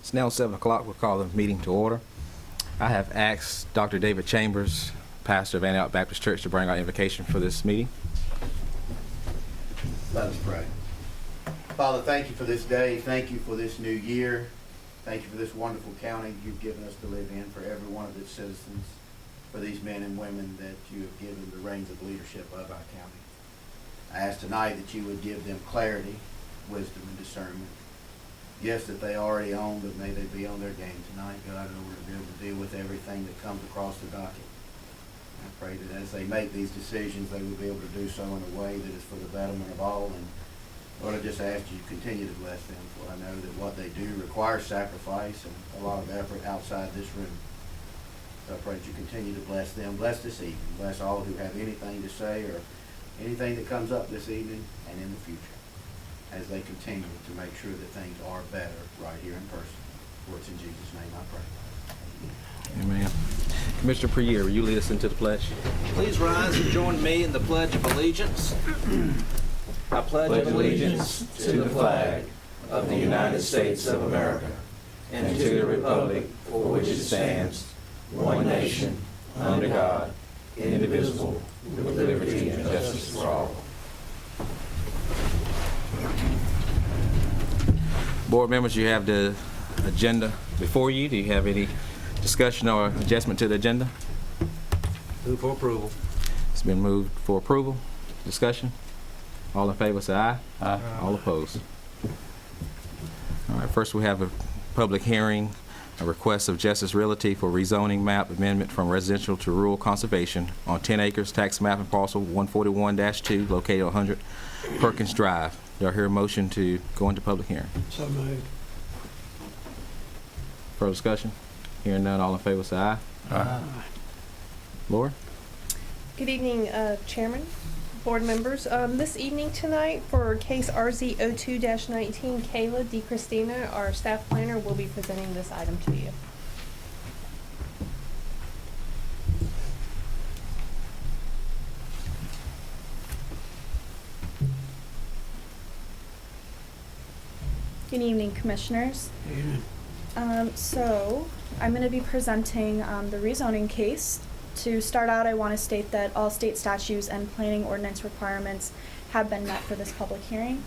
It's now 7 o'clock. We'll call the meeting to order. I have asked Dr. David Chambers, pastor of Antioch Baptist Church, to bring our invocation for this meeting. Let us pray. Father, thank you for this day. Thank you for this new year. Thank you for this wonderful county you've given us to live in, for every one of its citizens, for these men and women that you have given the reins of leadership of our county. I ask tonight that you would give them clarity, wisdom, and discernment. Gifts that they already own, but may they be on their game tonight, God, in order to be able to deal with everything that comes across the docket. I pray that as they make these decisions, they will be able to do so in a way that is for the betterment of all. And Lord, I just ask you to continue to bless them, for I know that what they do requires sacrifice and a lot of effort outside this room. So I pray that you continue to bless them. Bless this evening. Bless all who have anything to say or anything that comes up this evening and in the future, as they continue to make sure that things are better right here in person. For it's in Jesus' name I pray. Amen. Commissioner Priere, will you lead us into the pledge? Please rise and join me in the Pledge of Allegiance. I pledge allegiance to the flag of the United States of America and to the republic for which it stands, one nation, under God, indivisible, with liberty and justice for all. Board members, you have the agenda before you. Do you have any discussion or adjustment to the agenda? Move for approval. It's been moved for approval. Discussion? All in favor say aye. Aye. All opposed. All right, first we have a public hearing, a request of Justice Realty for rezoning map amendment from residential to rural conservation on 10 acres, tax map and parcel 141-2, located 100 Perkins Drive. Do I hear a motion to go into public hearing? So moved. Further discussion? Hearing none, all in favor say aye. Aye. Laura? Good evening, Chairman, board members. This evening tonight for case RZ 02-19, Kayla DiChristina, our staff planner, will be presenting this item to you. Good evening, Commissioners. So I'm going to be presenting the rezoning case. To start out, I want to state that all state statutes and planning ordinance requirements have been met for this public hearing.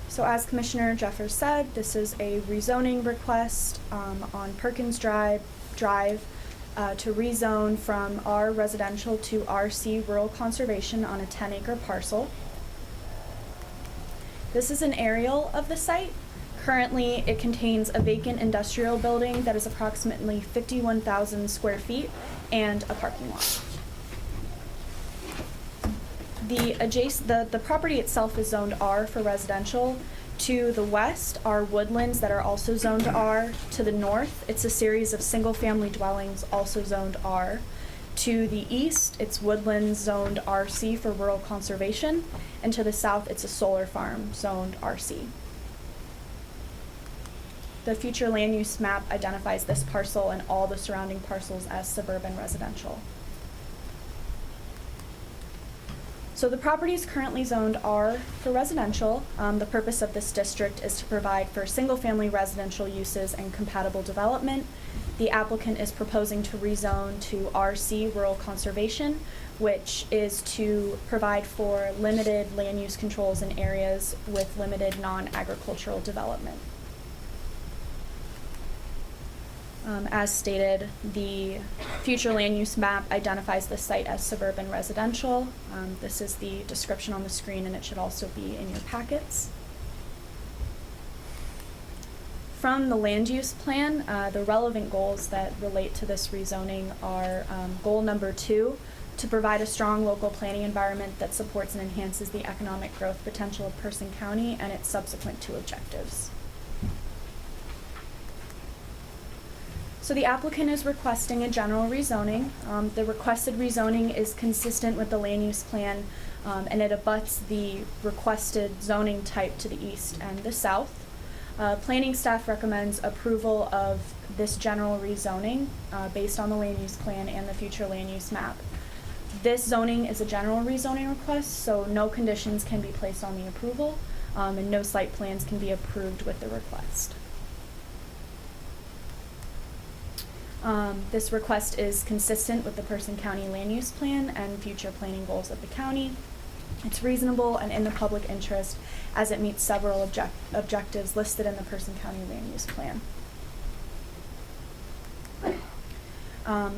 So as Commissioner Jeffers said, this is a rezoning request on Perkins Drive to rezone from R residential to RC rural conservation on a 10-acre parcel. This is an aerial of the site. Currently, it contains a vacant industrial building that is approximately 51,000 square feet and a parking lot. The property itself is zoned R for residential. To the west are woodlands that are also zoned R. To the north, it's a series of single-family dwellings also zoned R. To the east, it's woodlands zoned RC for rural conservation. And to the south, it's a solar farm zoned RC. The future land use map identifies this parcel and all the surrounding parcels as suburban residential. So the property is currently zoned R for residential. The purpose of this district is to provide for single-family residential uses and compatible development. The applicant is proposing to rezone to RC rural conservation, which is to provide for limited land use controls in areas with limited non-agricultural development. As stated, the future land use map identifies the site as suburban residential. This is the description on the screen, and it should also be in your packets. From the land use plan, the relevant goals that relate to this rezoning are goal number 2, to provide a strong local planning environment that supports and enhances the economic growth potential of Person County and its subsequent 2 objectives. So the applicant is requesting a general rezoning. The requested rezoning is consistent with the land use plan, and it abuts the requested zoning type to the east and the south. Planning staff recommends approval of this general rezoning based on the land use plan and the future land use map. This zoning is a general rezoning request, so no conditions can be placed on the approval, and no site plans can be approved with the request. This request is consistent with the Person County Land Use Plan and future planning goals of the county. It's reasonable and in the public interest as it meets several objectives listed in the Person County Land Use Plan.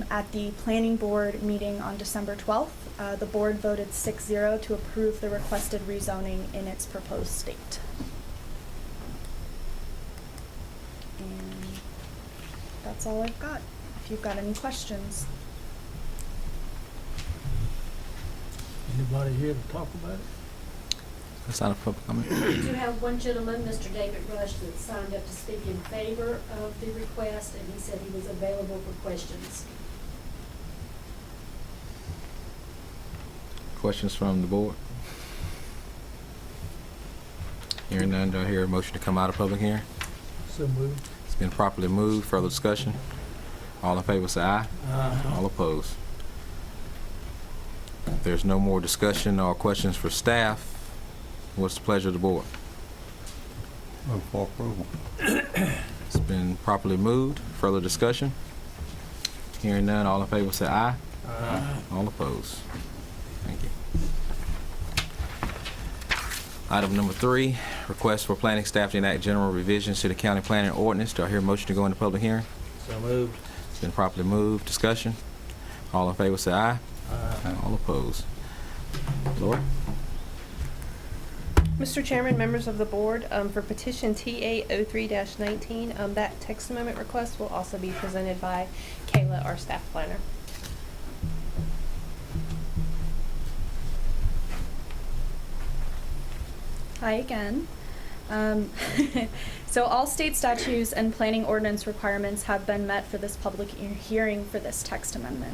At the Planning Board meeting on December 12th, the board voted 6-0 to approve the requested rezoning in its proposed state. And that's all I've got. If you've got any questions. Anybody here to talk about it? That's not a public comment. We do have one gentleman, Mr. David Rush, that signed up to speak in favor of the request, and he said he was available for questions. Questions from the board? Hearing none, do I hear a motion to come out of public hearing? So moved. It's been properly moved. Further discussion? All in favor say aye. All opposed. If there's no more discussion or questions for staff, what's the pleasure of the board? Move for approval. It's been properly moved. Further discussion? Hearing none, all in favor say aye. All opposed. Thank you. Item number 3, request for planning staff to enact general revisions to the county planning ordinance. Do I hear a motion to go into public hearing? So moved. It's been properly moved. Discussion? All in favor say aye. All opposed. Lord? Mr. Chairman, members of the board, for petition TA 03-19, that text amendment request will also be presented by Kayla, our staff planner. Hi again. So all state statutes and planning ordinance requirements have been met for this public hearing for this text amendment.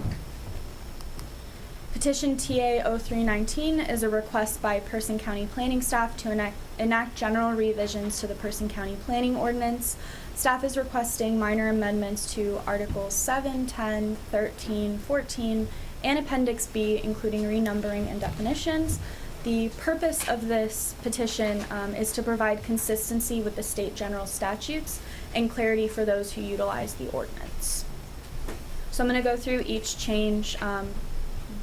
Petition TA 0319 is a request by Person County planning staff to enact general revisions to the Person County planning ordinance. Staff is requesting minor amendments to Articles 7, 10, 13, 14, and Appendix B, including renumbering and definitions. The purpose of this petition is to provide consistency with the state general statutes and clarity for those who utilize the ordinance. So I'm going to go through each change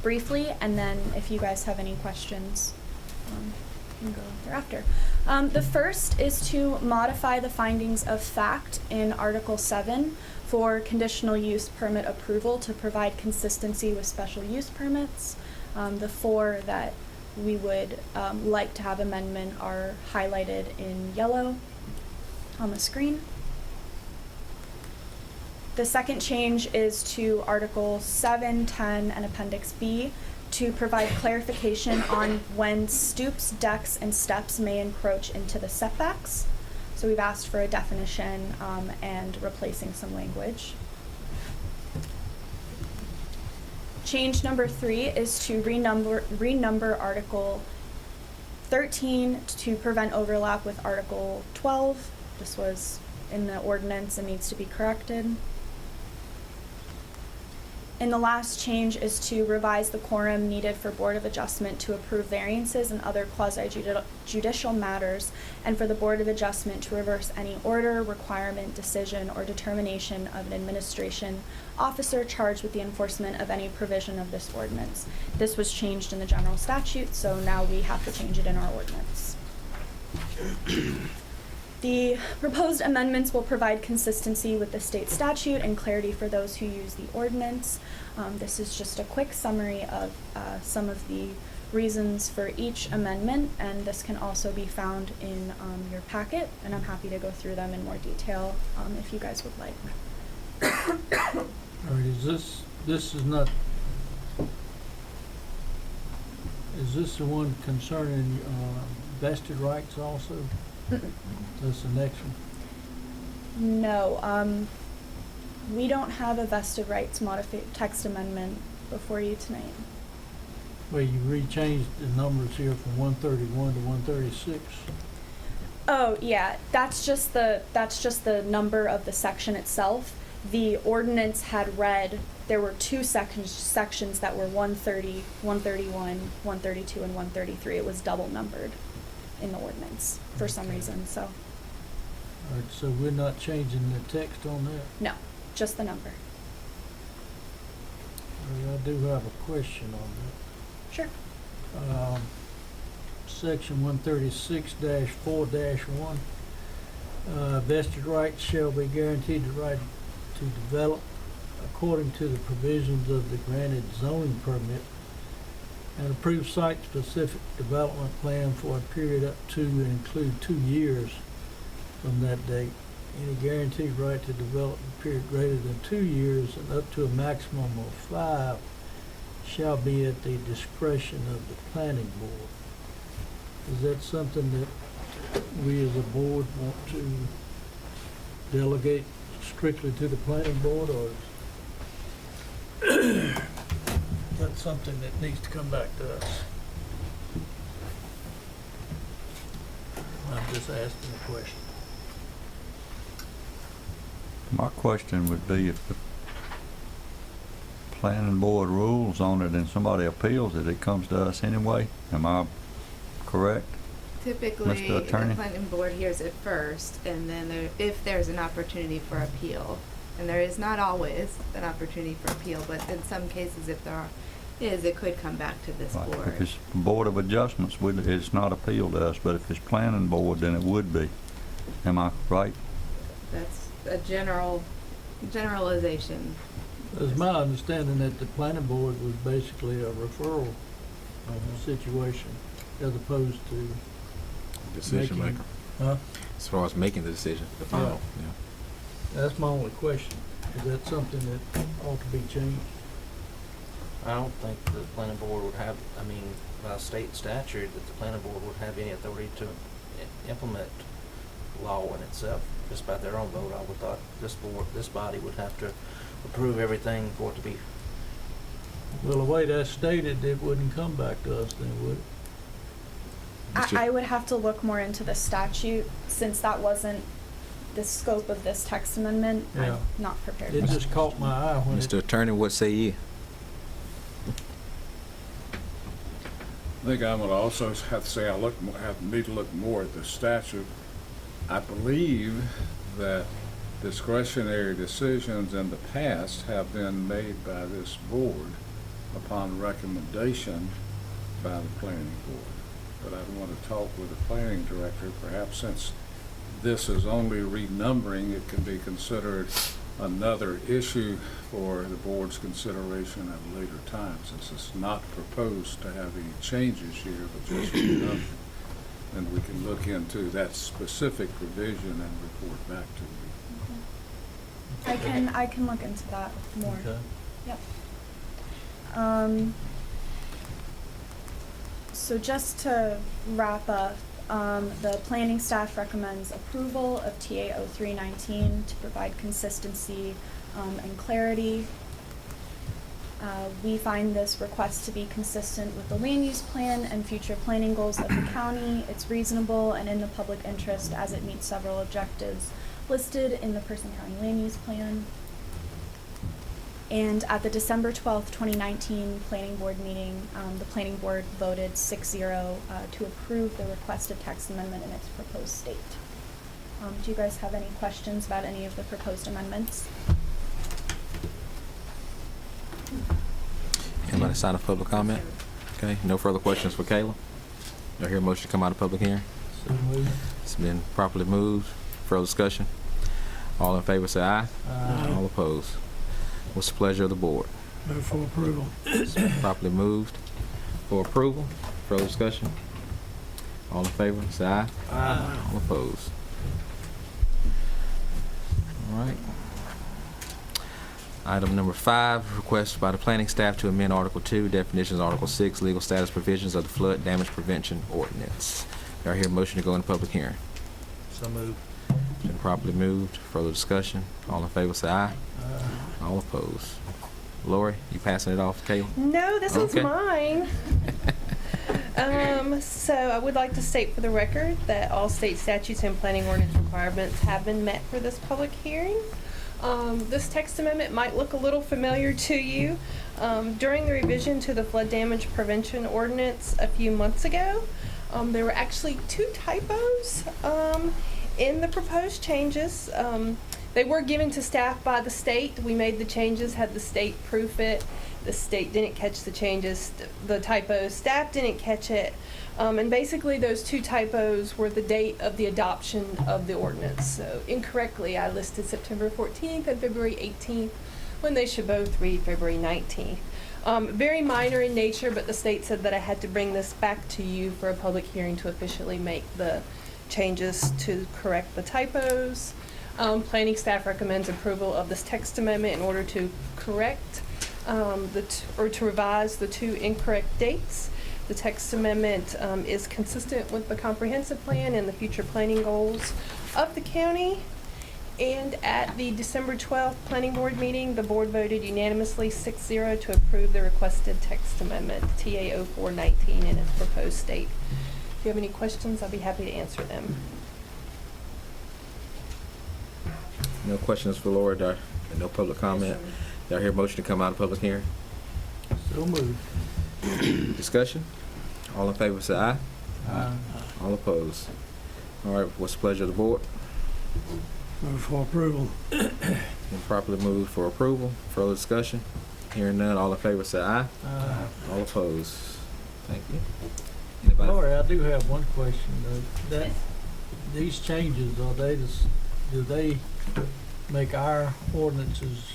briefly, and then if you guys have any questions, you can go thereafter. The first is to modify the findings of fact in Article 7 for conditional use permit approval to provide consistency with special use permits. The 4 that we would like to have amendment are highlighted in yellow on the screen. The second change is to Article 7, 10, and Appendix B to provide clarification on when stoops, decks, and steps may encroach into the setbacks. So we've asked for a definition and replacing some language. Change number 3 is to renumber Article 13 to prevent overlap with Article 12. This was in the ordinance and needs to be corrected. And the last change is to revise the quorum needed for Board of Adjustment to approve variances and other quasi-judicial matters, and for the Board of Adjustment to reverse any order, requirement, decision, or determination of an administration officer charged with the enforcement of any provision of this ordinance. This was changed in the general statute, so now we have to change it in our ordinance. The proposed amendments will provide consistency with the state statute and clarity for those who use the ordinance. This is just a quick summary of some of the reasons for each amendment, and this can also be found in your packet, and I'm happy to go through them in more detail if you guys would like. All right, is this the one concerning vested rights also? That's the next one. No, we don't have a vested rights text amendment before you tonight. Well, you rechanged the numbers here from 131 to 136. Oh, yeah, that's just the number of the section itself. The ordinance had read, there were 2 sections that were 130, 131, 132, and 133. It was double numbered in the ordinance for some reason, so. All right, so we're not changing the text on that? No, just the number. I do have a question on that. Sure. Section 136-4-1, vested rights shall be guaranteed the right to develop according to the provisions of the granted zoning permit and approved site-specific development plan for a period up to and include 2 years from that date. Any guaranteed right to develop a period greater than 2 years and up to a maximum of 5 shall be at the discretion of the planning board. Is that something that we as a board want to delegate strictly to the planning board, or is that something that needs to come back to us? I'm just asking a question. My question would be if the planning board rules on it and somebody appeals it, it comes to us anyway? Am I correct? Typically, Mr. the Attorney? planning board hears it first, and then if there's an opportunity for appeal, and there is not always an opportunity for appeal, but in some cases, if there is, it could come back to this Right. board. If it's Board of Adjustments, it's not appealed to us, but if it's planning board, then it would be. Am I right? That's a generalization. It's my understanding that the planning board was basically a referral situation as opposed to, Decision Making- maker. huh? As far as making the decision, the final, yeah. That's my only question. Is that something that ought to be changed? I don't think the planning board would have, I mean, by state statute, that the planning board would have any authority to implement law in itself, just by their own vote. I would thought this body would have to approve everything for it to be. Well, the way that's stated, it wouldn't come back to us then, would it? I would have to look more into the statute, since that wasn't the scope of this text amendment. Yeah. I'm not prepared It for that. just caught my eye when it, Mr. Attorney, what say ye? I think I'm gonna also have to say need to look more at the statute. I believe that discretionary decisions in the past have been made by this board upon recommendation by the planning board. But I'd want to talk with the planning director, perhaps since this is only renumbering, it can be considered another issue for the board's consideration at a later time, since it's not proposed to have any changes here, but just renumbering. And we can look into that specific provision and report back to you. I can look into that more. okay. Yep. So just to wrap up, the planning staff recommends approval of TA 0319 to provide consistency and clarity. We find this request to be consistent with the land use plan and future planning goals of the county. It's reasonable and in the public interest as it meets several objectives listed in the Person County Land Use Plan. And at the December 12th, 2019 Planning Board meeting, the Planning Board voted 6-0 to approve the requested text amendment in its proposed state. Do you guys have any questions about any of the proposed amendments? Anybody sign of public comment? Okay, no further questions for Kayla? Do I hear a motion to come out of public hearing? So moved. It's been properly moved. Further discussion? All in favor say aye. All opposed? What's the pleasure of the board? Move for approval. It's been properly moved for approval. Further discussion? All in favor say aye. All opposed? All right. Item number 5, request by the planning staff to amend Article 2, definitions, Article 6, legal status provisions of the flood damage prevention ordinance. Do I hear a motion to go into public hearing? So moved. Been properly moved. Further discussion? All in favor say aye. All opposed? Lori, you passing it off to Kayla? No, this one's Okay. mine. So I would like to state for the record that all state statutes and planning ordinance requirements have been met for this public hearing. This text amendment might look a little familiar to you. During the revision to the flood damage prevention ordinance a few months ago, there were actually 2 typos in the proposed changes. They were given to staff by the state. We made the changes, had the state proof it, The state didn't catch the changes, the typos, staff didn't catch it. And basically those two typos were the date of the adoption of the ordinance. So incorrectly, I listed September 14th and February 18th when they should both read February 19th. Very minor in nature, but the state said that I had to bring this back to you for a public hearing to officially make the changes to correct the typos. Planning staff recommends approval of this text amendment in order to correct or to revise the two incorrect dates. The text amendment is consistent with the comprehensive plan and the future planning goals of the county. And at the December 12th planning board meeting, the board voted unanimously 6-0 to approve the requested text amendment, TA 0419, in its proposed state. If you have any questions, I'll be happy to answer them. No questions for Laura, no public comment. Do I hear a motion to come out of public hearing? So moved. Discussion? All in favor say aye. Aye. All opposed? All right, what's the pleasure of the board? Move for approval. Been properly moved for approval. Further discussion? Hearing none, all in favor say aye. Aye. All opposed? Thank you. Anybody? Lori, I do have one question though. That, these changes, do they make our ordinances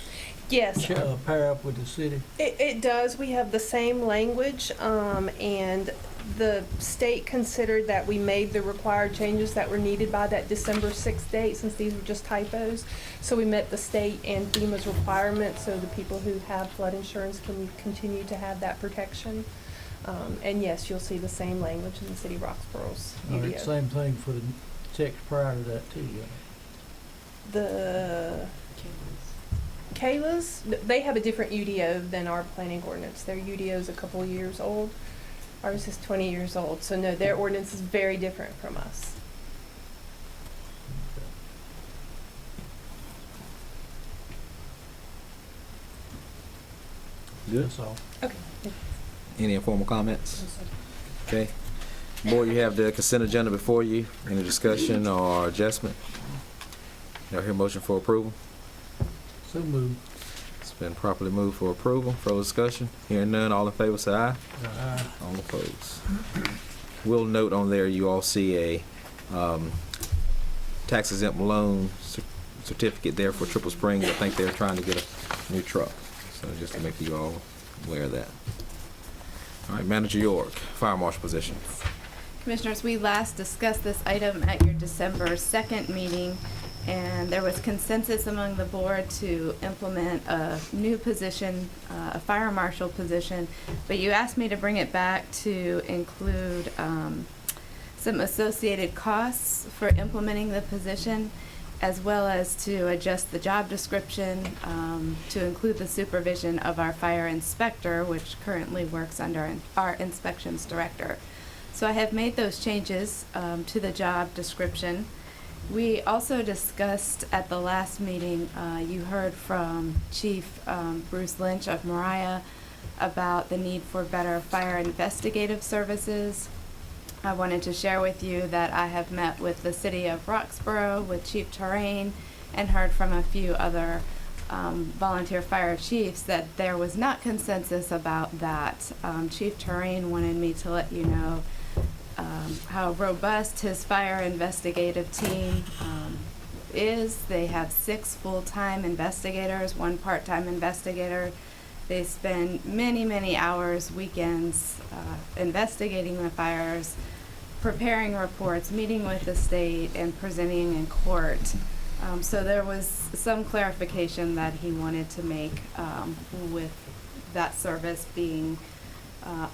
Yes. pair up with the city? It does. We have the same language, and the state considered that we made the required changes that were needed by that December 6th date, since these were just typos. So we met the state and FEMA's requirements, so the people who have flood insurance can continue to have that protection. And yes, you'll see the same language in the city of Roxboro's All UDO. right, same thing for the text prior to that too, yeah. The Kayla's, they have a different UDO than our planning ordinance. Their UDO is a couple of years old. Ours is 20 years old. So no, their ordinance is very different from us. Good. That's all. Okay. Any informal comments? Okay. Board, you have the consent agenda before you. Any discussion or adjustment? Do I hear a motion for approval? So moved. It's been properly moved for approval. Further discussion? Hearing none, all in favor say aye. Aye. All opposed. We'll note on there, you all see a tax exempt loan certificate there for Triple Springs. I think they're trying to get a new truck. So just to make you all aware of that. All right, Manager York, Fire Marshal position. Commissioners, we last discussed this item at your December 2nd meeting, and there was consensus among the board to implement a new position, a fire marshal position, but you asked me to bring it back to include some associated costs for implementing the position, as well as to adjust the job description to include the supervision of our fire inspector, which currently works under our inspections director. So I have made those changes to the job description. We also discussed at the last meeting, you heard from Chief Bruce Lynch of Mariah about the need for better fire investigative services. I wanted to share with you that I have met with the city of Roxborough, with Chief Terrain, and heard from a few other volunteer fire chiefs that there was not consensus about that. Chief Terrain wanted me to let you know how robust his fire investigative team is. They have 6 full-time investigators, 1 part-time investigator. They spend many, many hours, weekends, investigating the fires, preparing reports, meeting with the state, and presenting in court. So there was some clarification that he wanted to make with that service being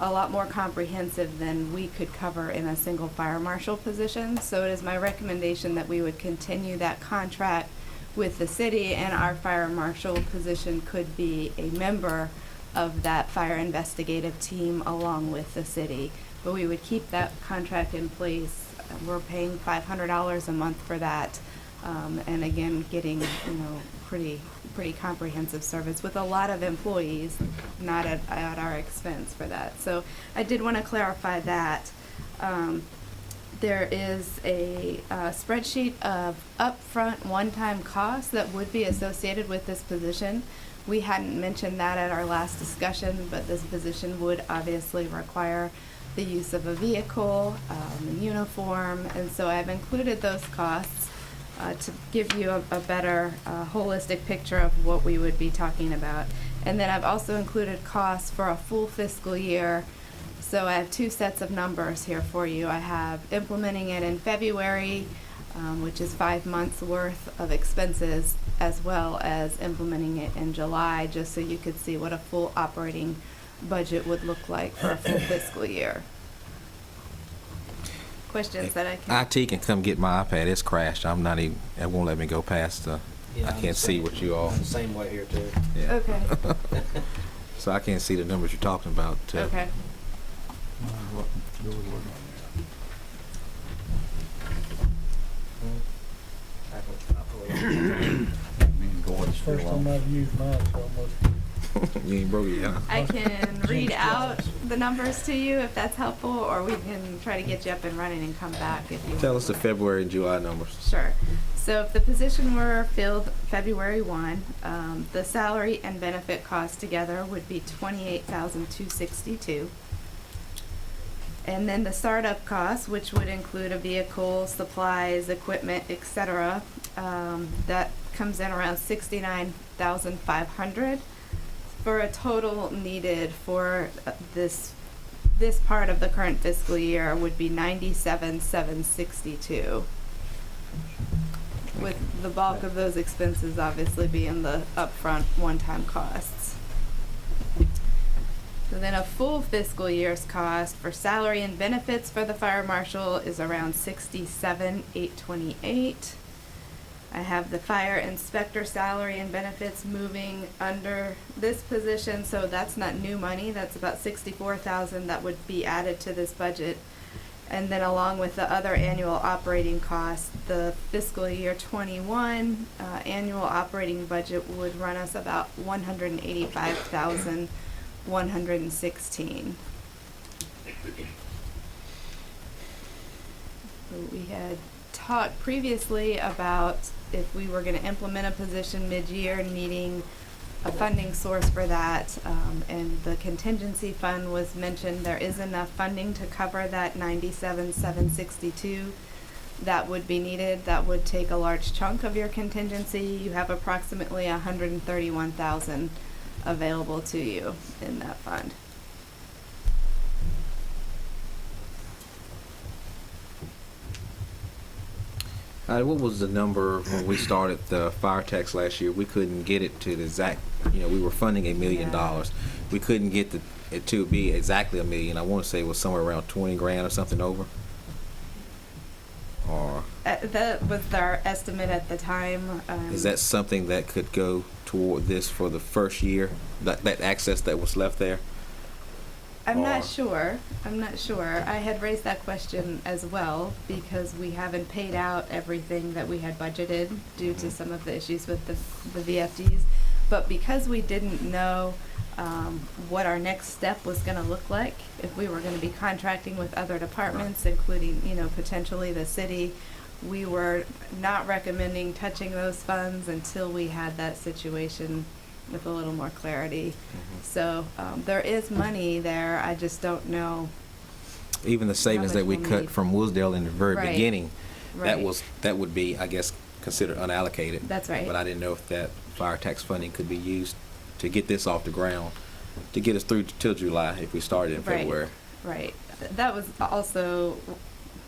a lot more comprehensive than we could cover in a single fire marshal position. So it is my recommendation that we would continue that contract with the city, and our fire marshal position could be a member of that fire investigative team along with the city. But we would keep that contract in place. We're paying $500 a month for that, and again, getting pretty comprehensive service with a lot of employees, not at our expense for that. So I did want to clarify that. There is a spreadsheet of upfront one-time costs that would be associated with this position. We hadn't mentioned that at our last discussion, but this position would obviously require the use of a vehicle, a uniform, and so I've included those costs to give you a better holistic picture of what we would be talking about. And then I've also included costs for a full fiscal year. So I have two sets of numbers here for you. I have implementing it in February, which is 5 months worth of expenses, as well as implementing it in July, just so you could see what a full operating budget would look like for a full fiscal year. Questions that I can... IT can come get my iPad. It's crashed. I'm not even, it won't let me go past I can't see what you all. I'm the same way here too. Yeah. Okay, So I can't see the numbers you're talking about. okay. First time I've used mine, so almost. You ain't broke it yet, huh? I can read out the numbers to you if that's helpful, or we can try to get you up and running and come back if you... Tell us the February and July numbers. Sure. So if the position were filled February 1, the salary and benefit costs together would be $28,262. And then the startup costs, which would include a vehicle, supplies, equipment, etc., that comes in around $69,500 for a total needed for this part of the current fiscal year would be $97,762. With the bulk of those expenses obviously being the upfront one-time costs. So then a full fiscal year's cost for salary and benefits for the fire marshal is around $67,828. I have the fire inspector salary and benefits moving under this position, so that's not new money. That's about $64,000 that would be added to this budget. And then along with the other annual operating costs, the fiscal year 21 annual operating budget would run us about $185,116. So we had talked previously about if we were going to implement a position mid-year, needing a funding source for that, and the contingency fund was mentioned. There is enough funding to cover that $97,762 that would be needed. That would take a large chunk of your contingency. You have approximately $131,000 available to you in that fund. What was the number when we started the fire tax last year? We couldn't get it to the exact, we were funding $1 million. Yeah. We couldn't get it to be exactly $1 million. I want to say it was somewhere around 20 grand or something over. Or That was our estimate at the time. is that something that could go toward this for the first year? That access that was left there? I'm Or- not sure. I had raised that question as well because we haven't paid out everything that we had budgeted due to some of the issues with the VFDs. But because we didn't know what our next step was going to look like, if we were going to be contracting with other departments, including, potentially the city, we were not recommending touching those funds until we had that situation with a little more clarity. So there is money there. I just don't know. Even the savings much that we we'll cut need. from Woodsdale in the very Right. beginning, Right. that would be, I guess, considered unallocated. That's right. But I didn't know if that fire tax funding could be used to get this off the ground, to get us through till July if we started in Right. February. Right. That was also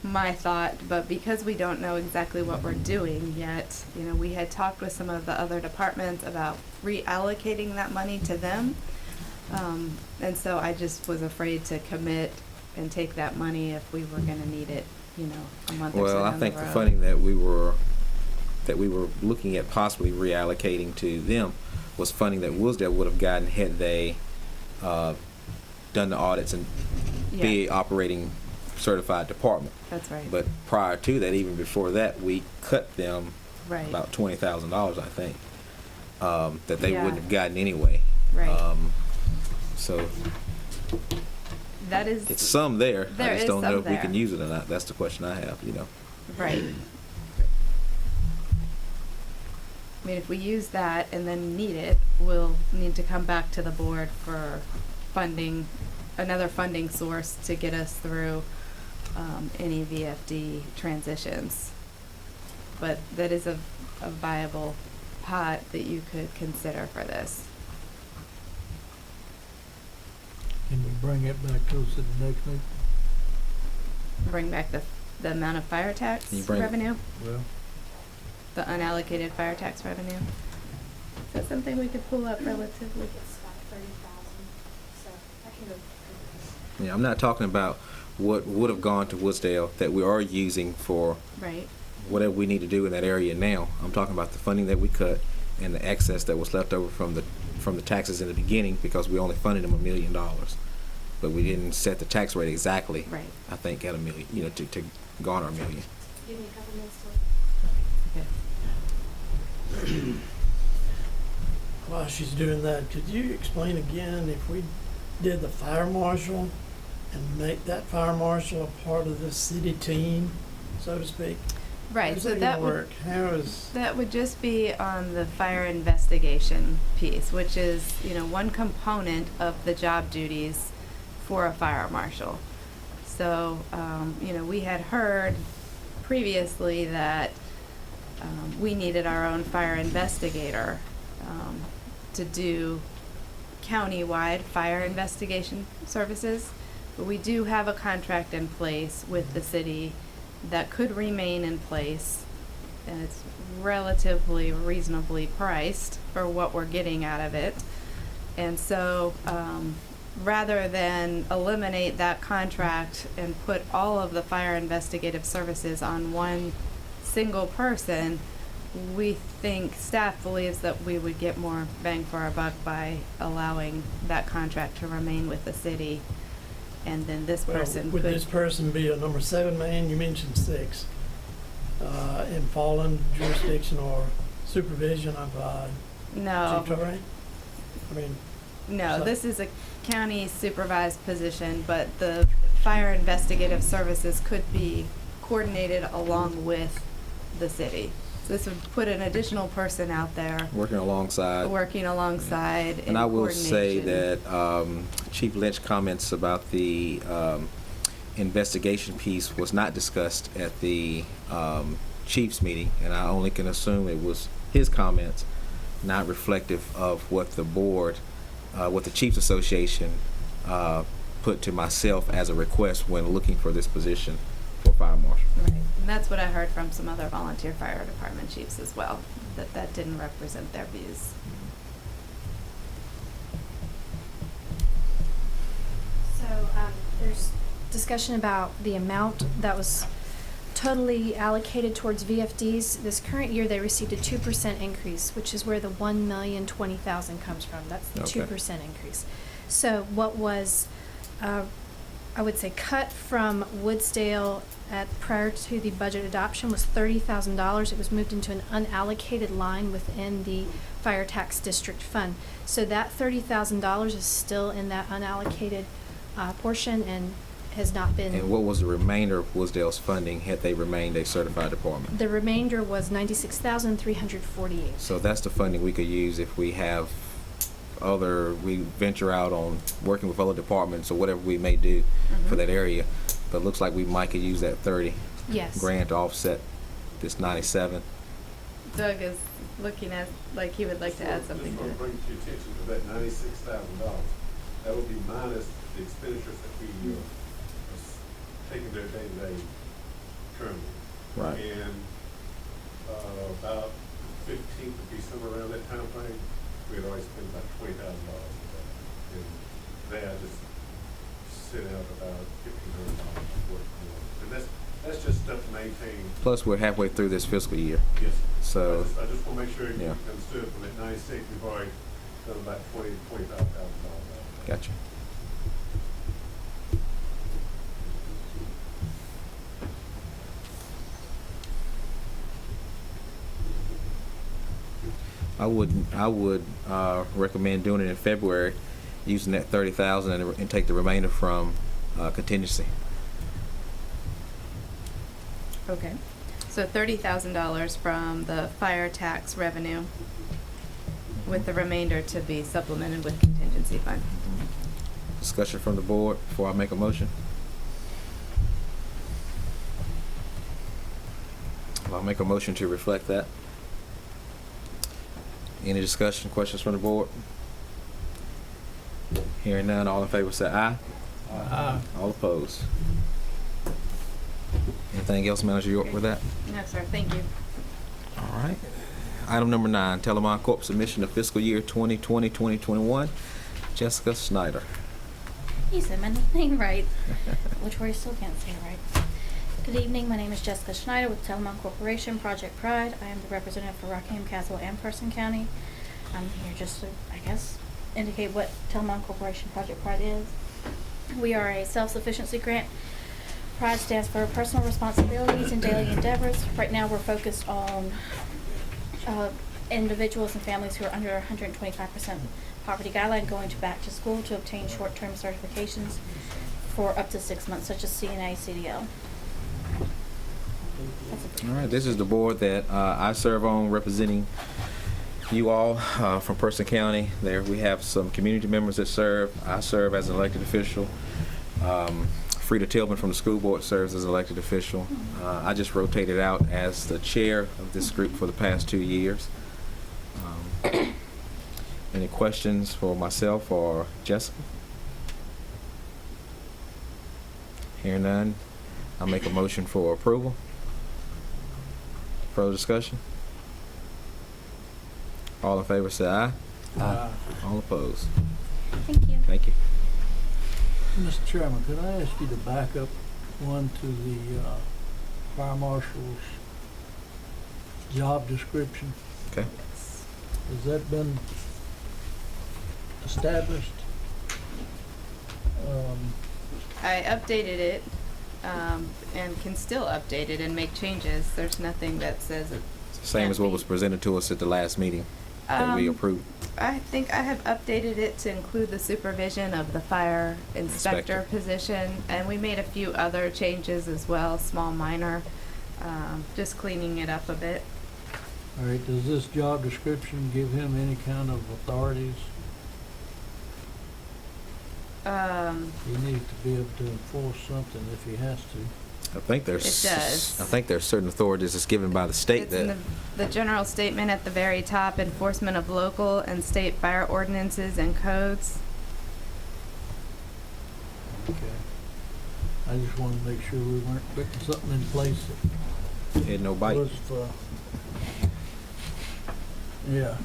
my thought, but because we don't know exactly what we're doing yet, we had talked with some of the other departments about reallocating that money to them. And so I just was afraid to commit and take that money if we were going to need it, a month or so Well, I down think the the road. funding that we were looking at possibly reallocating to them was funding that Woodsdale would have gotten had they done the audits and be operating certified department. That's right. But prior to that, even before that, we cut them Right. about $20,000, I think, that they Yeah. wouldn't have gotten anyway. Right. So That is it's some there. There I just is don't know some if we can there. use it or not. That's the question I have. right. I mean, if we use that and then need it, we'll need to come back to the board for funding, another funding source to get us through any VFD transitions. But that is a viable pot that you could consider for this. Can you bring it back to us at the next meeting? Bring back the amount of fire tax Can you bring it- revenue, Well, the unallocated fire tax revenue. Is that something we could pull up relatively? It's about 30,000, so I can go. Yeah, I'm not talking about what would have gone to Woodsdale that we are using for Right. whatever we need to do in that area now. I'm talking about the funding that we cut and the excess that was left over from the taxes in the beginning, because we only funded them $1 million. But we didn't set the tax rate exactly, Right. I think, at $1 million, to garner $1 million. Give me a couple minutes to Okay. While she's doing that, could you explain again if we did the fire marshal and make that fire marshal a part of the city team, so to speak? Right, How's so that that gonna would, work? How is, that would just be on the fire investigation piece, which is, one component of the job duties for a fire marshal. So, we had heard previously that we needed our own fire investigator to do county-wide fire investigation services. But we do have a contract in place with the city that could remain in place, and it's relatively reasonably priced for what we're getting out of it. And so, rather than eliminate that contract and put all of the fire investigative services on one single person, we think, staff believes that we would get more bang for our buck by allowing that contract to remain with the city. And then this well, person would could. this person be a number 7 man? You mentioned 6. In fallen jurisdiction or supervision of No, Chief Torrey? I mean, no, So- this is a county supervised position, but the fire investigative services could be coordinated along with the city. So this would put an additional person out there Working alongside. working alongside in And I will say coordination. that Chief Lynch comments about the investigation piece was not discussed at the Chiefs meeting, and I only can assume it was his comments, not reflective of what the board, what the Chiefs Association put to myself as a request when looking for this position for fire marshal. Right, and that's what I heard from some other volunteer fire department chiefs as well, that didn't represent their views. So there's discussion about the amount that was totally allocated towards VFDs. This current year, they received a 2% increase, which is where the $1,020,000 comes from. That's the Okay. 2% increase. So what was, I would say, cut from Woodsdale prior to the budget adoption was $30,000. It was moved into an unallocated line within the fire tax district fund. So that $30,000 is still in that unallocated portion and has not been. And what was the remainder of Woodsdale's funding had they remained a certified department? The remainder was $96,348. So that's the funding we could use if we have we venture out on working with other departments or whatever we may do for that area. But it looks like we might could use that 30 Yes. grand to offset this 97. Doug is looking at, like he would like to add something Just to want it. to bring to your attention to that $96,000. That would be minus the expenditures that we was taking their day-to-day currently. Right. And about 15th would be somewhere around that time frame, we had already spent about $20,000 of that. And today I just sent out about $1,500 worth more. And that's just stuff to maintain. Plus, we're halfway through this fiscal year. Yes. So, I just want to make sure you yeah. understood from that 96, we've already done about $25,000. gotcha. I would recommend doing it in February, using that 30,000 and take the remainder from contingency. Okay. So $30,000 from the fire tax revenue, with the remainder to be supplemented with contingency fund. Discussion from the board before I make a motion. I'll make a motion to reflect that. Any discussion, questions from the board? Hearing none, all in favor say aye. Aye. All opposed. Anything else, Manager York, with that? No, sir, thank you. All right. Item number 9, Telemon Corp. Submission of fiscal year 2020-2021. Jessica Snyder. You said my name right, which I still can't say it right. Good evening, my name is Jessica Schneider with Telemon Corporation, Project Pride. I am the representative for Rockingham Castle and Person County. I'm here just to, I guess, indicate what Telemon Corporation Project Pride is. We are a self-sufficiency grant. Pride stands for personal responsibilities and daily endeavors. Right now we're focused on individuals and families who are under 125% poverty guideline going back to school to obtain short-term certifications for up to 6 months, such as CNA, CDL. All right, this is the board that I serve on, representing you all from Person County. There we have some community members that serve. I serve as an elected official. Frida Tillman from the school board serves as an elected official. I just rotated out as the chair of this group for the past 2 years. Any questions for myself or Jessica? Hearing none, I'll make a motion for approval. Further discussion? All in favor say aye. Aye. All opposed. Thank you. Thank you. Mr. Chairman, could I ask you to back up one to the fire marshal's job description? Okay. Has that been established? I updated it, and can still update it and make changes. There's nothing that says it. Same as what was presented to us at the last meeting that we approved. I think I have updated it to include the supervision of the fire inspector position, and we made a few other changes as well, small, minor, just cleaning it up a bit. All right, does this job description give him any kind of authorities? He needs to be able to enforce something if he has to. I think there's. It does. I think there's certain authorities that's given by the state It's in that. the general statement at the very top, enforcement of local and state fire ordinances and codes. Okay. I just wanted to make sure we weren't putting something in place Had no that bite. was, yeah.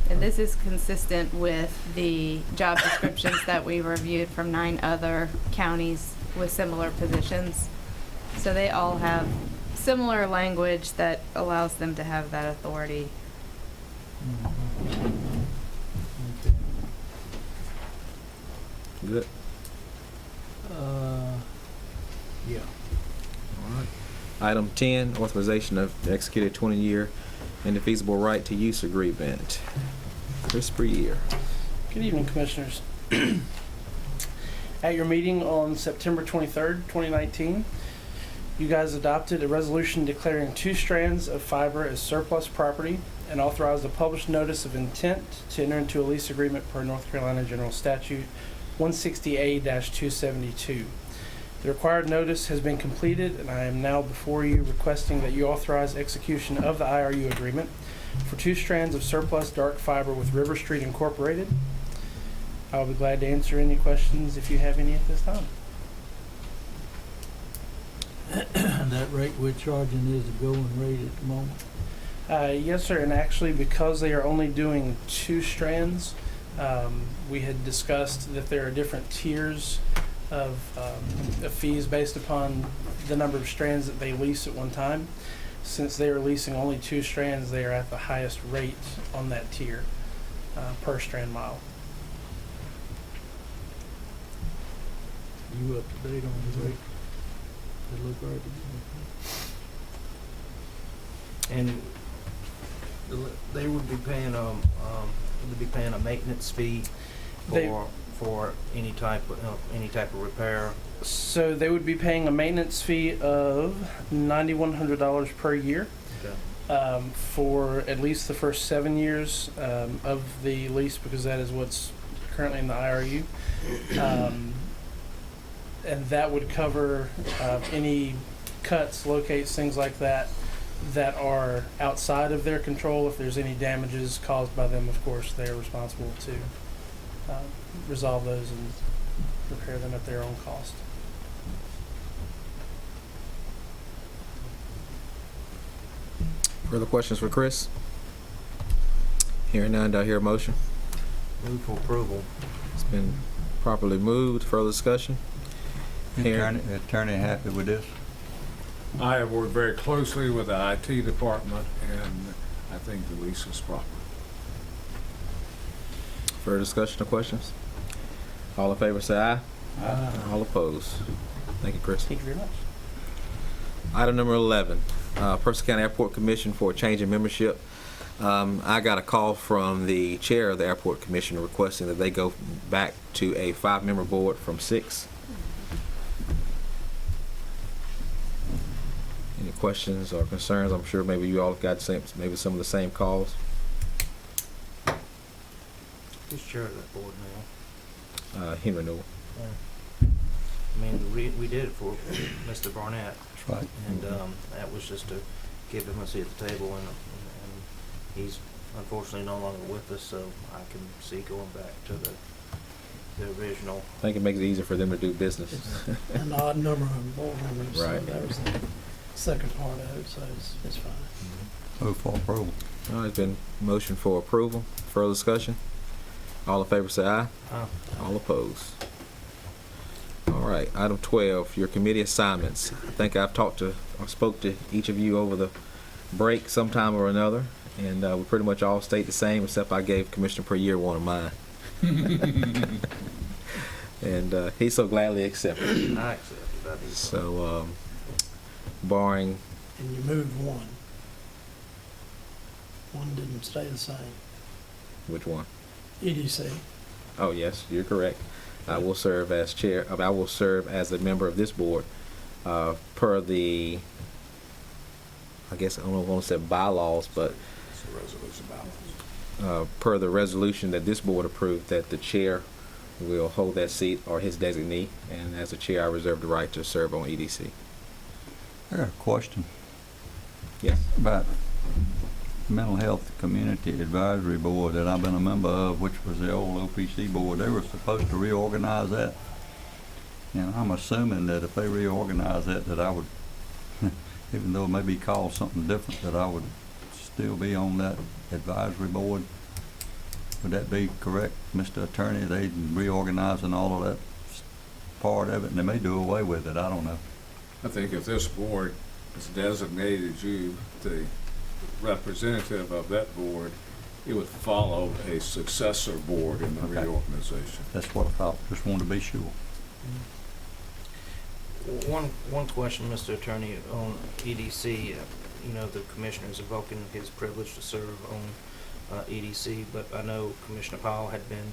And this is consistent with the job descriptions that we reviewed from 9 other counties with similar positions. So they all have similar language that allows them to have that authority. Okay. Good. Yeah. All right. Item 10, authorization of the executed 20-year indefeasible right to use agreement. Chris Breer. Good evening, Commissioners. At your meeting on September 23rd, 2019, you guys adopted a resolution declaring 2 strands of fiber as surplus property and authorized a published notice of intent to enter into a lease agreement per North Carolina General Statute 160A-272. The required notice has been completed, and I am now before you requesting that you authorize execution of the IRU agreement for 2 strands of surplus dark fiber with River Street Incorporated. I'll be glad to answer any questions if you have any at this time. And that rate we're charging is the going rate at the moment? Yes, sir, and actually because they are only doing 2 strands, we had discussed that there are different tiers of fees based upon the number of strands that they lease at one time. Since they are leasing only 2 strands, they are at the highest rate on that tier per strand mile. You up to date on the rate? They look right to me. And they would be paying a maintenance fee They- for for any type of repair? So they would be paying a maintenance fee of $9,100 per year for at least the first 7 years of the lease, because that is what's currently in the IRU. And that would cover any cuts, locates, things like that that are outside of their control. If there's any damages caused by them, of course, they are responsible to resolve those and repair them at their own cost. Further questions for Chris? Hearing none, do I hear a motion? Move for approval. It's been properly moved. Further discussion? Attorney happy with this? I have worked very closely with the IT department, and I think the lease is proper. Further discussion or questions? All in favor say aye. Aye. All opposed? Thank you, Chris. Thank you very much. Item number 11, Percy County Airport Commission for a change in membership. I got a call from the chair of the Airport Commission requesting that they go back to a 5-member board from 6. Any questions or concerns? I'm sure maybe you all have got maybe some of the same calls. Who's chair of that board now? Henry Newell. I mean, we did it for Mr. Barnett. That's right. And that was just to give him a seat at the table, and he's unfortunately no longer with us, so I can see going back to the original. I think it makes it easier for them to do business. It's an odd number of board members, so Right. that was the second part of it, so it's fine. Move for approval. All right, it's been motion for approval. Further discussion? All in favor say aye. All opposed? All right, item 12, your committee assignments. I think I've spoke to each of you over the break sometime or another, and we pretty much all stayed the same, except I gave Commissioner Perrier one of mine. And he so gladly accepted. I accepted that. So, barring, And you moved one. One didn't stay the same. which one? EDC. Oh, yes, you're correct. I will serve as chair, I will serve as a member of this board, per the, I guess, I don't want to say bylaws, but It's a resolution balance. per the resolution that this board approved, that the chair will hold that seat or his designee, and as a chair, I reserve the right to serve on EDC. I got a question Yes. about Mental Health Community Advisory Board that I've been a member of, which was the old OPC board. They were supposed to reorganize that. And I'm assuming that if they reorganize that, that I would, even though it may be called something different, that I would still be on that advisory board. Would that be correct, Mr. Attorney? They reorganizing all of that part of it, and they may do away with it. I don't know. I think if this board has designated you the representative of that board, it would follow a successor board in the Okay. reorganization. That's what I thought. Just wanted to be sure. One question, Mr. Attorney, on EDC. You know, the commissioner is invoking his privilege to serve on EDC, but I know Commissioner Powell had been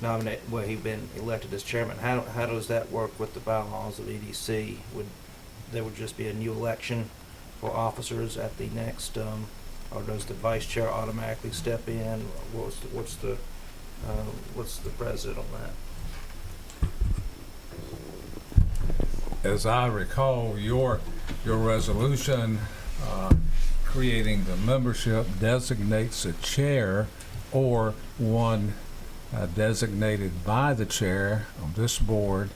nominated, well, he'd been elected as chairman. How does that work with the bylaws of EDC? There would just be a new election for officers at the next, or does the vice chair automatically step in? What's the precedent on that? As I recall, your resolution creating the membership designates a chair or one designated by the chair of this board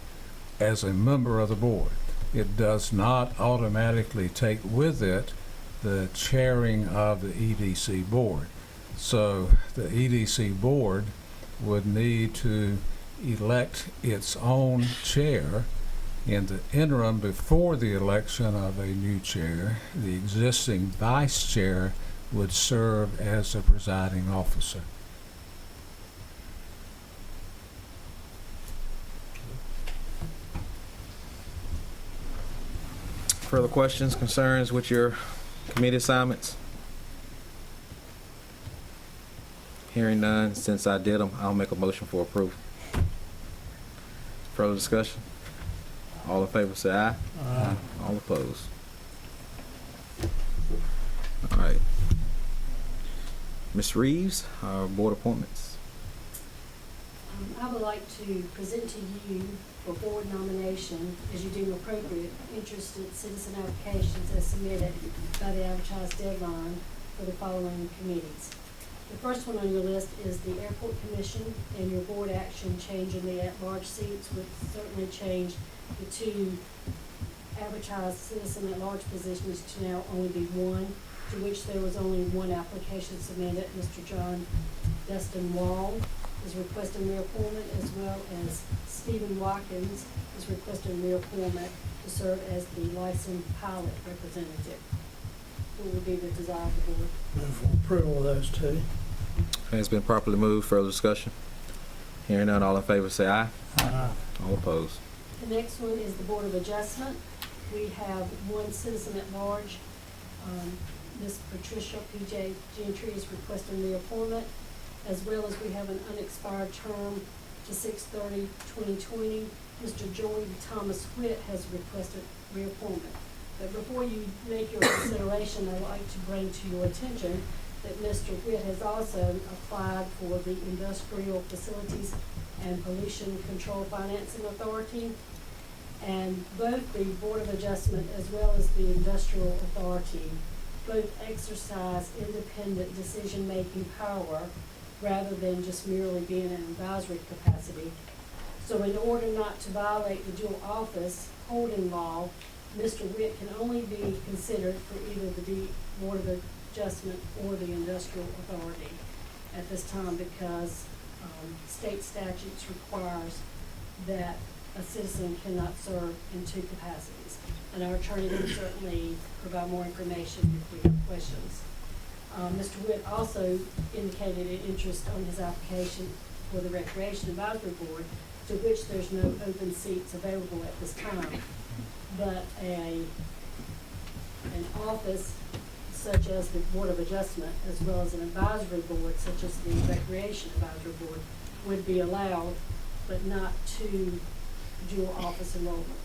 as a member of the board. It does not automatically take with it the chairing of the EDC board. So the EDC board would need to elect its own chair. In the interim, before the election of a new chair, the existing vice chair would serve as the presiding officer. Further questions, concerns with your committee assignments? Hearing none, since I did them, I'll make a motion for approval. Further discussion? All in favor say aye. Aye. All opposed? All right. Ms. Reeves, our board appointments. I would like to present to you for board nomination, as you deem appropriate, interested citizen applications as submitted by the advertised deadline for the following committees. The first one on your list is the Airport Commission, and your board action changing the at-large seats would certainly change the two advertised citizen at-large positions to now only be one, to which there was only one application submitted. Mr. John Dustin Wall is requesting reappointment, as well as Stephen Watkins is requesting reappointment to serve as the licensed pilot representative. What would be the desire of the board? Move for approval of those two. Okay, it's been properly moved. Further discussion? Hearing none, all in favor say aye. Aye. All opposed? The next one is the Board of Adjustment. We have one citizen at large. Ms. Patricia P.J. Gentry is requesting reappointment, as well as we have an unexpired term to 6/30/2020. Mr. Joey Thomas Witt has requested reappointment. But before you make your consideration, I'd like to bring to your attention that Mr. Witt has also applied for the Industrial Facilities and Pollution Control Financing Authority. And both the Board of Adjustment as well as the Industrial Authority both exercise independent decision-making power rather than just merely being an advisory capacity. So in order not to violate the dual office holding law, Mr. Witt can only be considered for either the Board of Adjustment or the Industrial Authority at this time, because state statutes requires that a citizen cannot serve in two capacities. And our attorney can certainly provide more information if we have questions. Mr. Witt also indicated an interest on his application for the Recreation Advisory Board, to which there's no open seats available at this time. But an office such as the Board of Adjustment, as well as an advisory board such as the Recreation Advisory Board, would be allowed, but not to dual office enrollment.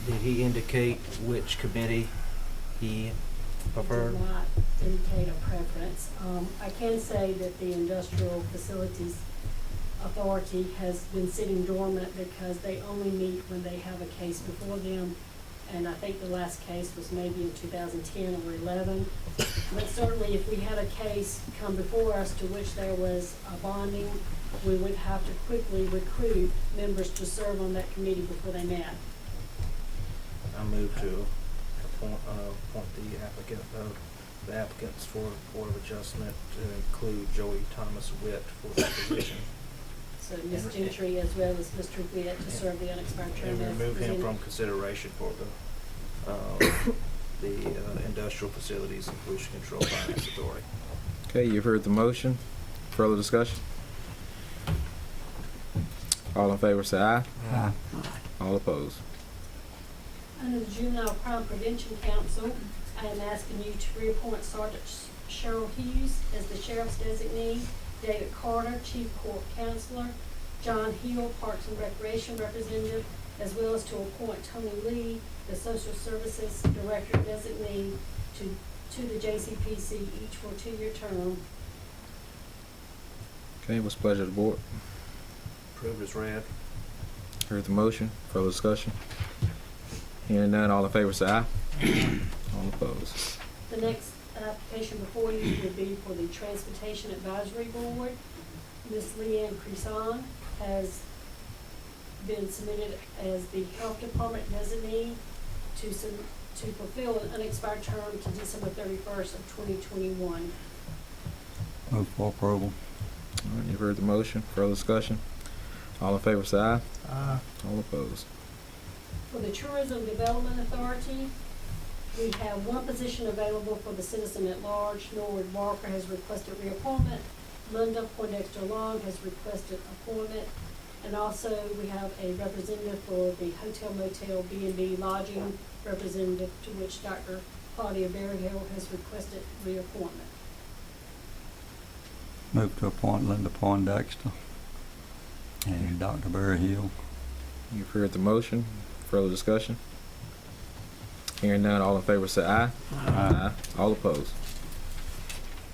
Did he indicate which committee he preferred? Did not indicate a preference. I can say that the Industrial Facilities Authority has been sitting dormant because they only meet when they have a case before them. And I think the last case was maybe in 2010 or 11. But certainly if we had a case come before us to which there was a bonding, we would have to quickly recruit members to serve on that committee before they met. I move to appoint the applicants for Board of Adjustment to include Joey Thomas Witt for that position. So Ms. Gentry as well as Mr. Witt to serve the unexpired term. And as remove him presented. from consideration for the Industrial Facilities and Pollution Control Finance Authority. Okay, you've heard the motion. Further discussion? All in favor say aye. Aye. All opposed? Under the Juvenile Crime Prevention Council, I am asking you to reappoint Sergeant Cheryl Hughes as the sheriff's designee, David Carter, Chief Court Counselor, John Hill, Parks and Recreation Representative, as well as to appoint Tony Lee, the Social Services Director designee, to the JCPC, each for a 2-year term. Okay, what's the pleasure of the board? Approved as read. Heard the motion. Further discussion? Hearing none, all in favor say aye. All opposed? The next application before you would be for the Transportation Advisory Board. Ms. Leanne Creason has been submitted as the Health Department designee to fulfill an unexpired term to December 31st of 2021. Move for approval. All right, you've heard the motion. Further discussion? All in favor say aye. Aye. All opposed? For the Tourism Development Authority, we have one position available for the citizen at large. Norwood Walker has requested reappointment. Linda Poindexter Long has requested appointment. And also, we have a representative for the Hotel Motel B&B Lodging representative, to which Dr. Claudia Berryhill has requested reappointment. Move to appoint Linda Poindexter. And Dr. Berryhill. You've heard the motion. Further discussion? Hearing none, all in favor say aye. Aye. All opposed?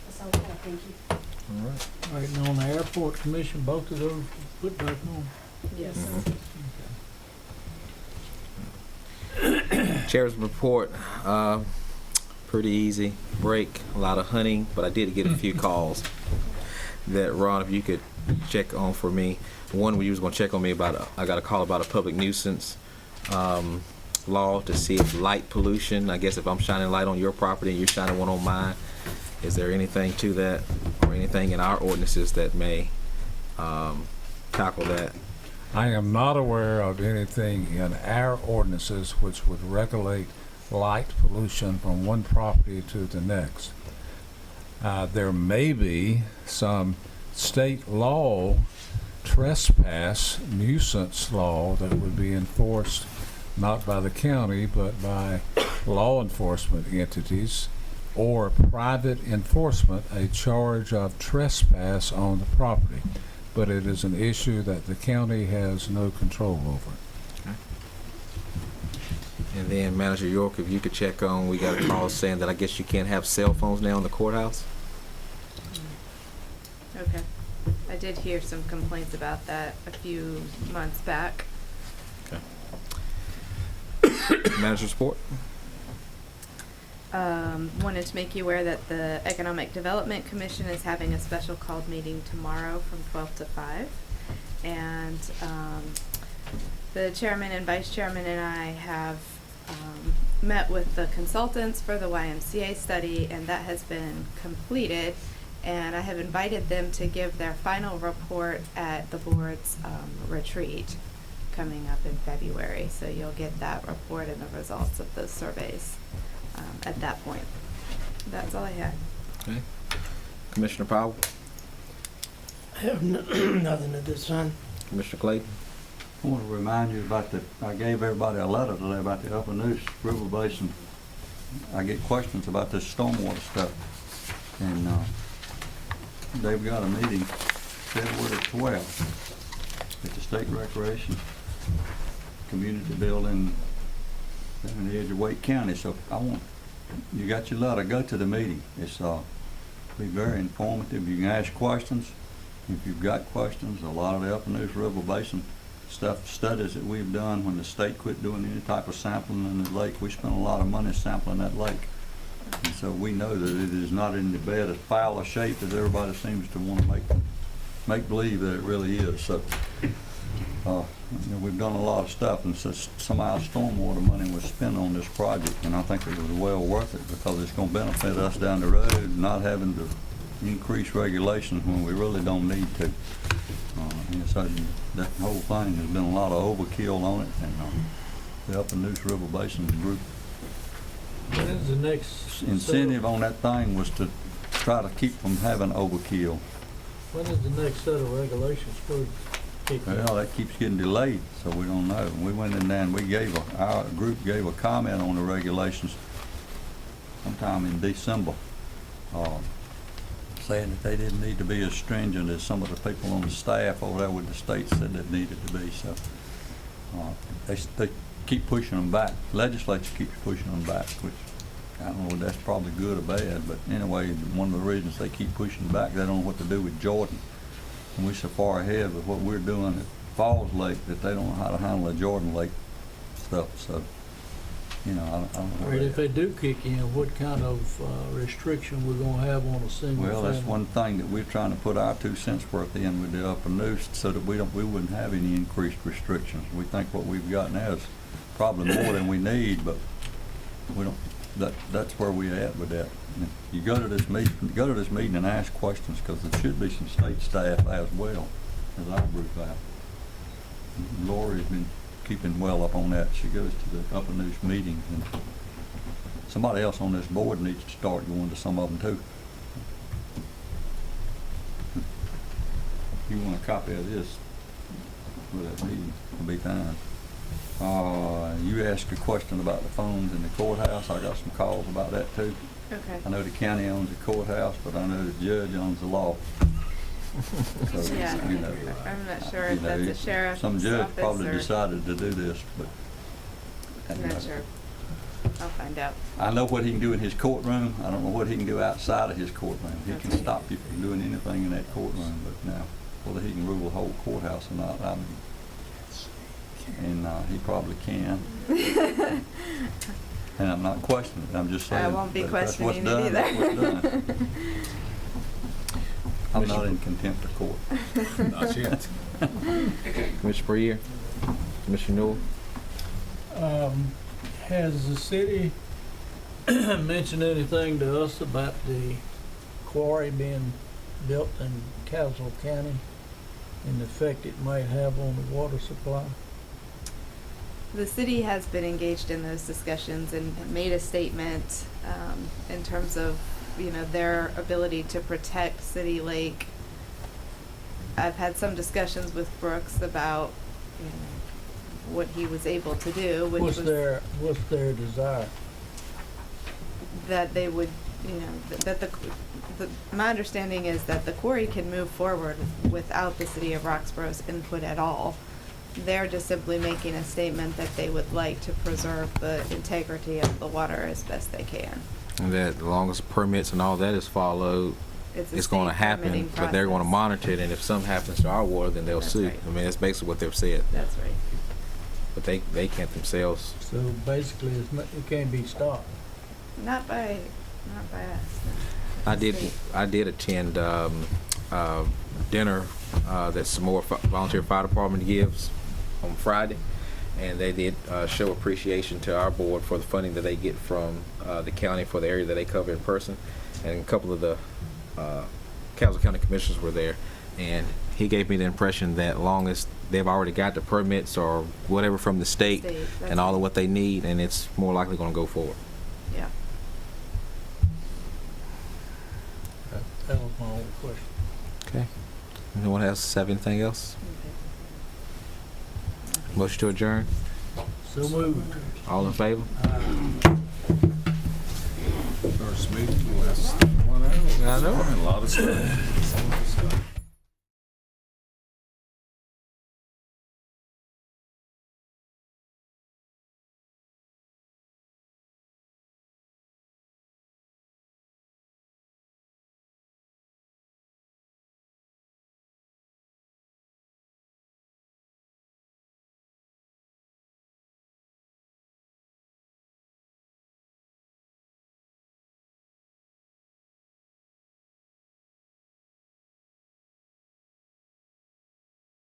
That's all I have, thank you. All right. All right, and on the airport commission, both of those put back on. Yes. Chair's report, pretty easy. Break, a lot of hunting, but I did get a few calls that, Ron, if you could check on for me. One, we was going to check on me about, I got a call about a public nuisance law to see if light pollution, I guess if I'm shining light on your property and you're shining one on mine, is there anything to that or anything in our ordinances that may tackle that? I am not aware of anything in our ordinances which would regulate light pollution from one property to the next. There may be some state law trespass nuisance law that would be enforced not by the county but by law enforcement entities or private enforcement, a charge of trespass on the property. But it is an issue that the county has no control over. Okay. And then Manager York, if you could check on, we got a call saying that I guess you can't have cell phones now in the courthouse? Okay. I did hear some complaints about that a few months back. Okay. Manager's report? Wanted to make you aware that the Economic Development Commission is having a special called meeting tomorrow from 12 to 5. And the chairman and vice chairman and I have met with the consultants for the YMCA study, and that has been completed. And I have invited them to give their final report at the board's retreat coming up in February. So you'll get that report and the results of those surveys at that point. That's all I had. Okay. Commissioner Powell? I have nothing at this time. Commissioner Clayton? I want to remind you about I gave everybody a letter today about the Upper Neuse River Basin. I get questions about this stormwater stuff. And they've got a meeting February 12th at the State Recreation Community Building on the edge of Wake County. So you got your letter, go to the meeting. It's be very informative. You can ask questions if you've got questions. A lot of the Upper Neuse River Basin studies that we've done when the state quit doing any type of sampling in the lake, we spent a lot of money sampling that lake. And so we know that it is not in the bed as foul a shape as everybody seems to want to make believe that it really is. So we've done a lot of stuff, and so some of our stormwater money was spent on this project, and I think it was well worth it because it's going to benefit us down the road, not having to increase regulations when we really don't need to. And so that whole thing has been a lot of overkill on it, and the Upper Neuse River Basin group When is the next incentive on that thing was to try to keep from having overkill. When is the next set of regulations supposed to kick in? Well, that keeps getting delayed, so we don't know. We went in there and our group gave a comment on the regulations sometime in December, saying that they didn't need to be as stringent as some of the people on the staff over there with the state said they needed to be. So they keep pushing them back. Legislature keeps pushing them back, which I don't know if that's probably good or bad, but anyway, one of the reasons they keep pushing back, they don't know what to do with Jordan. And we're so far ahead with what we're doing at Falls Lake that they don't know how to handle the Jordan Lake stuff. So, I don't know. Or if they do kick in, what kind of restriction we're gonna have on a single family? Well, that's one thing that we're trying to put our 2 cents worth in with the Upper Neuse so that we wouldn't have any increased restrictions. We think what we've got now is probably more than we need, but we don't. That's where we're at with that. You go to this meeting and ask questions because there should be some state staff as well as our group out. Lori's been keeping well up on that. She goes to the Upper Neuse meetings, and somebody else on this board needs to start going to some of them too. If you want a copy of this for that meeting, it'll be fine. You asked a question about the phones in the courthouse. I got some calls about that too. Okay. I know the county owns the courthouse, but I know the judge owns the law. So, Yeah, you know, I'm not sure you if know, that's a sheriff's some judge office probably or- decided to do this, but. I'm not sure. I'll find out. I know what he can do in his courtroom. I don't know what he can do outside of his courtroom. He can stop you from doing anything in that courtroom, but now, whether he can rule the whole courthouse or not, I mean, and he probably can. And I'm not questioning it, I'm just saying. I won't be that's what's questioning done, it that's what's either. done. I'm not in contempt of court. Not yet. Commissioner Breer, Commissioner Newell. Has the city mentioned anything to us about the quarry being built in Caswell County and the effect it might have on the water supply? The city has been engaged in those discussions and made a statement in terms of, you know, their ability to protect City Lake. I've had some discussions with Brooks about, you know, what he was able to do, which What's was their desire? that they would, you know, that my understanding is that the quarry can move forward without the city of Roxborough's input at all. They're just simply making a statement that they would like to preserve the integrity of the water as best they can. And that as long as permits and all that is followed, It's a it's going to state happen, permitting but they're going to process. monitor it, and if something happens to our water, then they'll That's sue. right. I mean, that's basically what they've said, That's right. but they can't themselves. So basically, it can't be stopped. Not by us. no. I did attend dinner that some more volunteer fire department gives on Friday, and they did show appreciation to our board for the funding that they get from the county for the area that they cover in person, and a couple of the Caswell County commissioners were there, and he gave me the impression that long as they've already got the permits or whatever from the state That's and all right. of what they need, and it's more likely going to go forward. Yeah. That was my only question. Okay. Anyone else have anything else? Motion to adjourn? So moved. All in favor? First meeting, last 1 hour. I know. A lot of stuff.